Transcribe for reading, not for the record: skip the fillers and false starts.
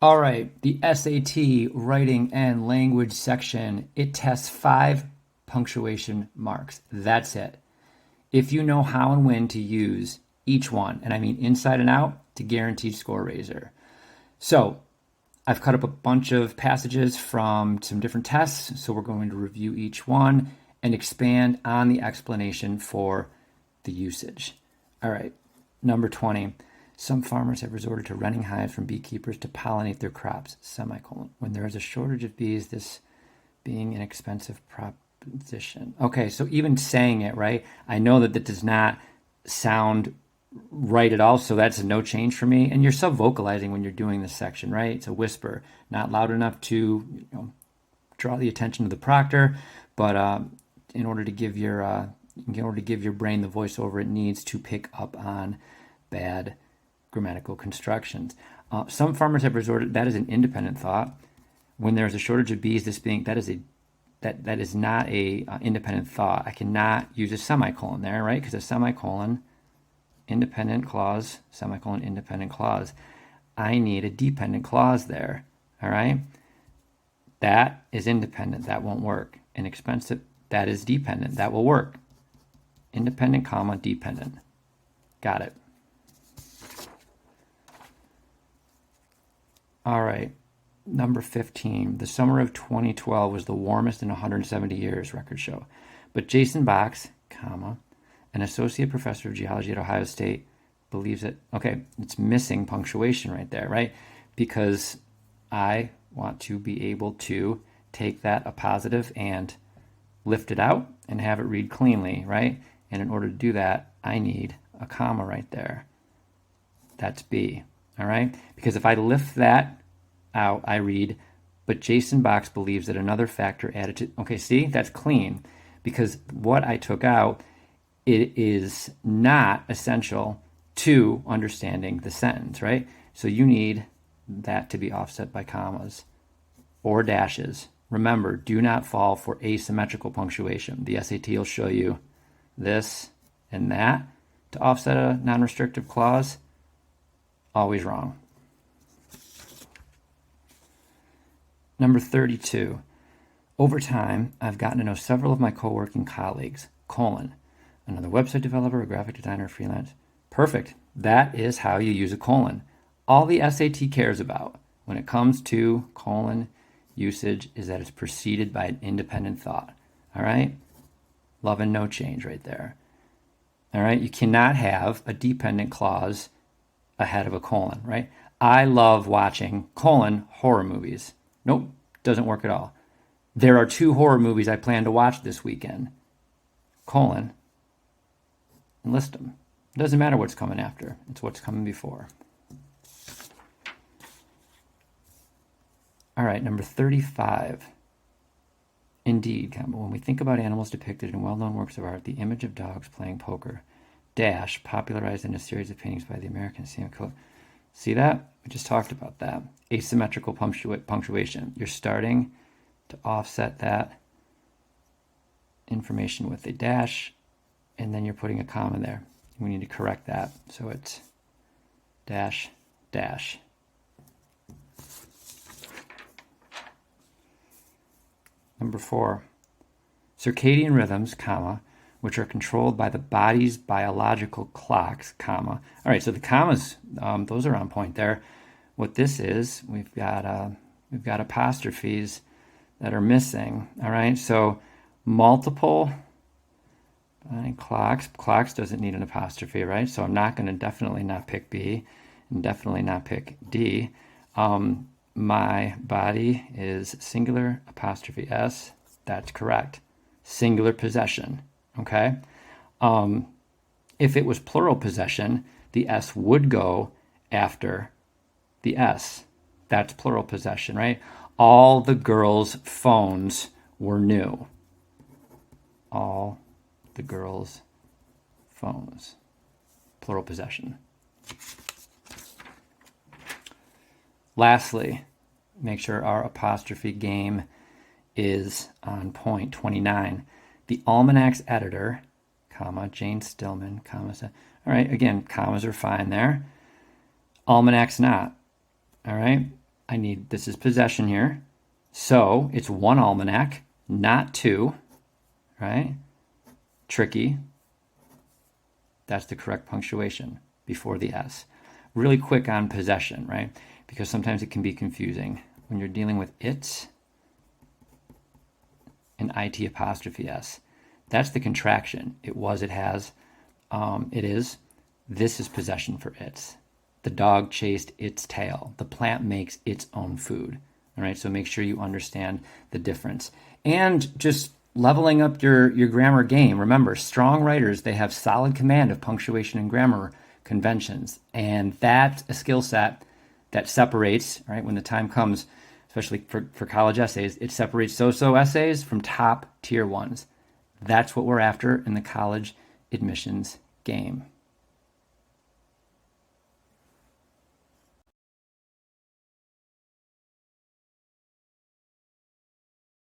All right, the SAT writing and language section, it tests 5 punctuation marks. That's it. If you know how and when to use each one, and I mean inside and out, to guaranteed score raiser. So I've cut up a bunch of passages from some different tests, so we're going to review each one and expand on the explanation for the usage. All right, number 20. Some farmers have resorted to renting hives from beekeepers to pollinate their crops, semicolon. When there is a shortage of bees, this being an expensive proposition. Okay, so even saying it, right? I know that that does not sound right at all, so that's a no change for me. And you're sub-vocalizing when you're doing this section, right? It's a whisper, not loud enough to draw the attention of the proctor, but in order to give your brain the voiceover it needs to pick up on bad grammatical constructions. Some farmers have resorted. That is an independent thought. When there is a shortage of bees, that is not a independent thought. I cannot use a semicolon there, right? Because a semicolon, independent clause, semicolon, independent clause. I need a dependent clause there. All right. That is independent. That won't work. Inexpensive. That is dependent. That will work. Independent, comma, dependent. Got it. All right. Number 15. The summer of 2012 was the warmest in 170 years, records show. But Jason Box, comma, an associate professor of geology at Ohio State, believes that, okay, it's missing punctuation right there, right? Because I want to be able to take that a positive and lift it out and have it read cleanly, right? And in order to do that, I need a comma right there. That's B, all right? Because if I lift that out, I read, but Jason Box believes that another factor added to, okay, see, that's clean. Because what I took out, it is not essential to understanding the sentence, right? So you need that to be offset by commas or dashes. Remember, do not fall for asymmetrical punctuation. The SAT will show you this and that to offset a non-restrictive clause. Always wrong. Number 32. Over time, I've gotten to know several of my co-working colleagues, colon, another website developer, a graphic designer, freelance. Perfect. That is how you use a colon. All the SAT cares about when it comes to colon usage is that it's preceded by an independent thought. All right? Love and no change right there. All right? You cannot have a dependent clause ahead of a colon, right? I love watching, colon, horror movies. Nope, doesn't work at all. There are 2 horror movies I plan to watch this weekend, colon, and list them. It doesn't matter what's coming after. It's what's coming before. All right, number 35. Indeed, when we think about animals depicted in well-known works of art, the image of dogs playing poker, dash, popularized in a series of paintings by the American Sam. See that? We just talked about that. Asymmetrical punctuation. You're starting to offset that information with a dash, and then you're putting a comma there. We need to correct that. So it's dash, dash. Number 4, circadian rhythms, comma, which are controlled by the body's biological clocks, comma. All right, so the commas, those are on point there. What this is, we've got apostrophes that are missing. All right, so multiple clocks doesn't need an apostrophe, right? So I'm not going to definitely not pick B and definitely not pick D. My body is singular apostrophe S. That's correct. Singular possession. Okay. If it was plural possession, the S would go after the S. That's plural possession, right? All the girls' phones were new. All the girls' phones. Plural possession. Lastly, make sure our apostrophe game is on point. 29. The Almanac's editor, comma, Jane Stillman, comma. All right, again, commas are fine there. Almanac's not. All right. this is possession here. So it's one almanac, not two, right? Tricky. That's the correct punctuation before the S. Really quick on possession, right? Because sometimes it can be confusing when you're dealing with it and IT apostrophe S. That's the contraction. It was, it has, it is. This is possession for its. The dog chased its tail. The plant makes its own food. All right, so make sure you understand the difference. And just leveling up your grammar game. Remember, strong writers, they have solid command of punctuation and grammar conventions. And that's a skill set that separates, right, when the time comes, especially for college essays, it separates so-so essays from top tier ones. That's what we're after in the college admissions game.